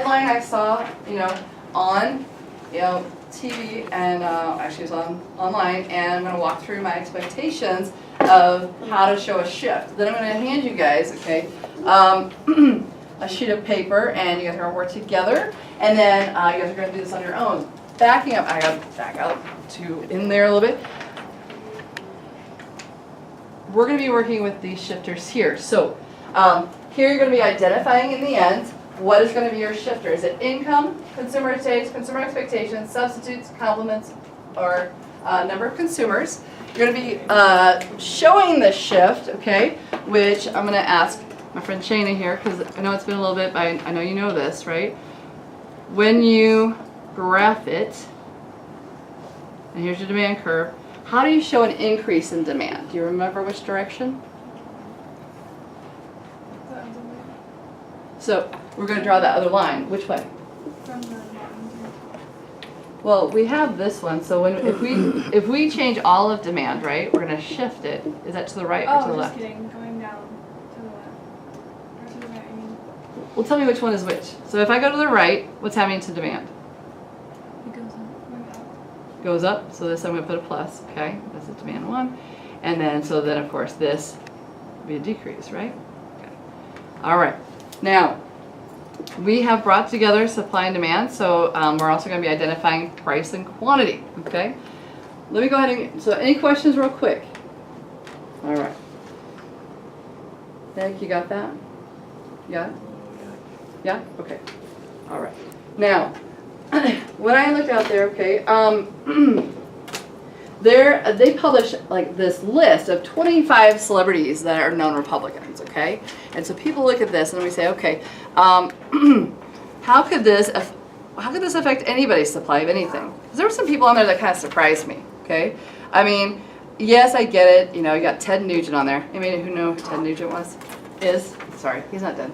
headline I saw, on, TV and actually it was online, and I'm going to walk through my expectations of how to show a shift. Then I'm going to hand you guys, okay, a sheet of paper, and you guys are going to work together, and then you guys are going to do this on your own. Backing up, I got to back out to in there a little bit. We're going to be working with these shifters here. So here you're going to be identifying in the end what is going to be your shifter. Is it income, consumer taste, consumer expectations, substitutes, complements, or number of consumers? You're going to be showing the shift, okay, which I'm going to ask my friend Shana here, because I know it's been a little bit, but I know you know this, right? When you graph it, and here's your demand curve, how do you show an increase in demand? Do you remember which direction? So we're going to draw that other line. Which way? From the bottom. Well, we have this one. So if we change all of demand, right, we're going to shift it. Is that to the right or to the left? Oh, just kidding. Going down to the left. Or to the right, I mean. Well, tell me which one is which. So if I go to the right, what's happening to demand? It goes up. Going up. Goes up. So this I'm going to put a plus. Okay, this is demand 1. And then, so then of course this would be a decrease, right? Okay. All right. Now, we have brought together supply and demand, so we're also going to be identifying price and quantity, okay? Let me go ahead and, so any questions real quick? All right. Nick, you got that? You got it? Yeah? Okay. All right. Now, when I looked out there, okay, they publish like this list of 25 celebrities that are known Republicans, okay? And so people look at this and we say, okay, how could this affect anybody's supply of anything? Because there were some people on there that kind of surprised me, okay? I mean, yes, I get it. You got Ted Nugent on there. Anybody who know who Ted Nugent is? Sorry, he's not dead.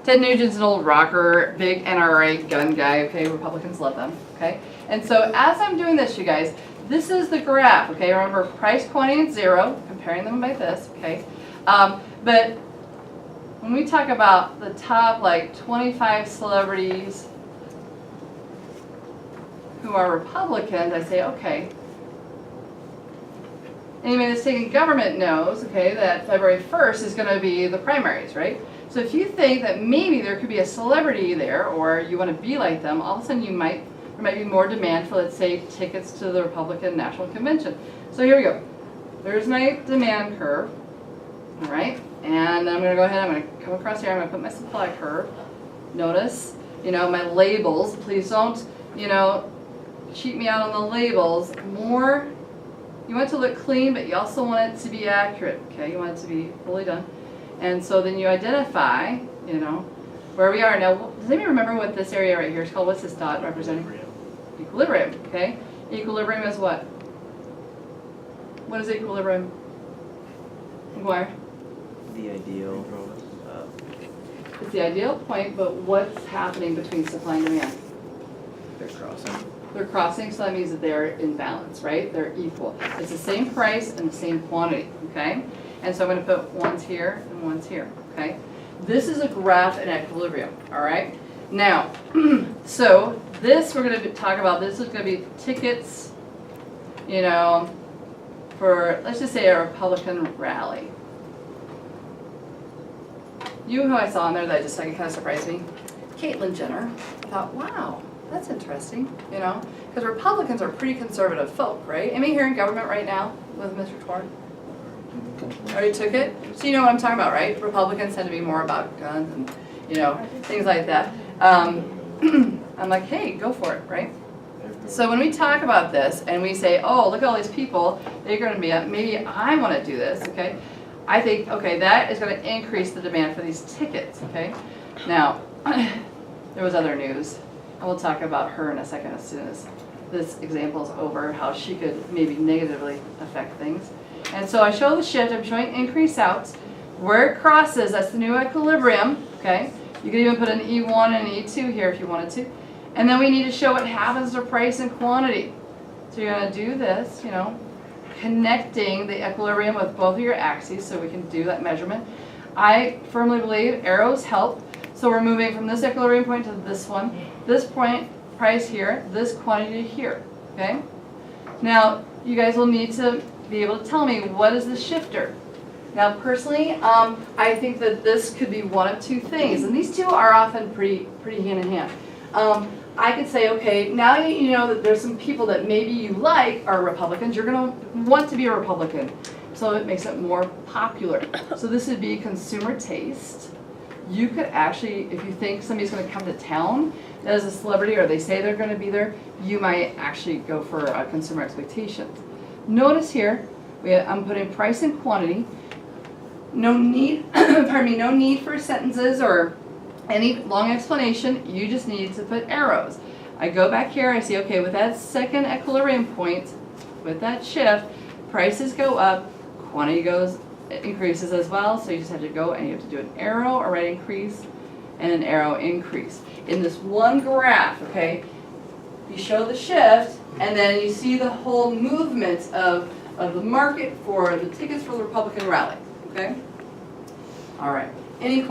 Ted Nugent's an old rocker, big NRA gun guy, okay? Republicans love them, okay? And so as I'm doing this, you guys, this is the graph, okay? Remember, price, quantity, and 0, comparing them by this, okay? But when we talk about the top, like, 25 celebrities who are Republicans, I say, okay. Anybody that's taking government knows, okay, that February 1st is going to be the primaries, right? So if you think that maybe there could be a celebrity there, or you want to be like them, all of a sudden there might be more demand for, let's say, tickets to the Republican National Convention. So here we go. There's my demand curve, all right? And I'm going to go ahead, I'm going to come across here, I'm going to put my supply curve. Notice, my labels. Please don't, cheat me out on the labels. More, you want it to look clean, but you also want it to be accurate, okay? You want it to be fully done. And so then you identify, where we are. Now, does anybody remember what this area right here is called? What's this dot representing? Equilibrium, okay? Equilibrium is what? What is equilibrium? McGuire? The ideal. It's the ideal point, but what's happening between supply and demand? They're crossing. They're crossing, so that means that they're in balance, right? They're equal. It's the same price and the same quantity, okay? And so I'm going to put ones here and ones here, okay? This is a graph in equilibrium, all right? Now, so this we're going to talk about, this is going to be tickets, for, let's just say, a Republican rally. You who I saw on there that just kind of surprised me, Caitlyn Jenner. I thought, wow, that's interesting, because Republicans are pretty conservative folk, right? Am I here in government right now with Mr. Tward? Already took it? So you know what I'm talking about, right? Republicans tend to be more about guns and, things like that. I'm like, hey, go for it, right? So when we talk about this and we say, oh, look at all these people, they're going to be, maybe I want to do this, okay? I think, okay, that is going to increase the demand for these tickets, okay? Now, there was other news. And we'll talk about her in a second as soon as this example is over, how she could maybe negatively affect things. And so I show the shift, I'm showing increase outs. Where it crosses, that's the new equilibrium, okay? You could even put an E1 and an E2 here if you wanted to. And then we need to show what happens to price and quantity. So you're going to do this, connecting the equilibrium with both of your axes so we can do that measurement. I firmly believe arrows help. So we're moving from this equilibrium point to this one, this point, price here, this quantity here, okay? Now, you guys will need to be able to tell me, what is the shifter? Now, personally, I think that this could be one of two things, and these two are often pretty hand in hand. I could say, okay, now that you know that there's some people that maybe you like are Republicans, you're gonna want to be a Republican. So it makes it more popular. So this would be consumer taste. You could actually, if you think somebody's gonna come to town that is a celebrity or they say they're gonna be there, you might actually go for consumer expectations. Notice here, I'm putting price and quantity. No need, pardon me, no need for sentences or any long explanation. You just need to put arrows. I go back here, I see, okay, with that second equilibrium point, with that shift, prices go up, quantity increases as well, so you just have to go and you have to do an arrow, a right increase, and an arrow increase. In this one graph, okay, you show the shift, and then you see the whole movement of the market for the tickets for the Republican rally, okay? All right. Any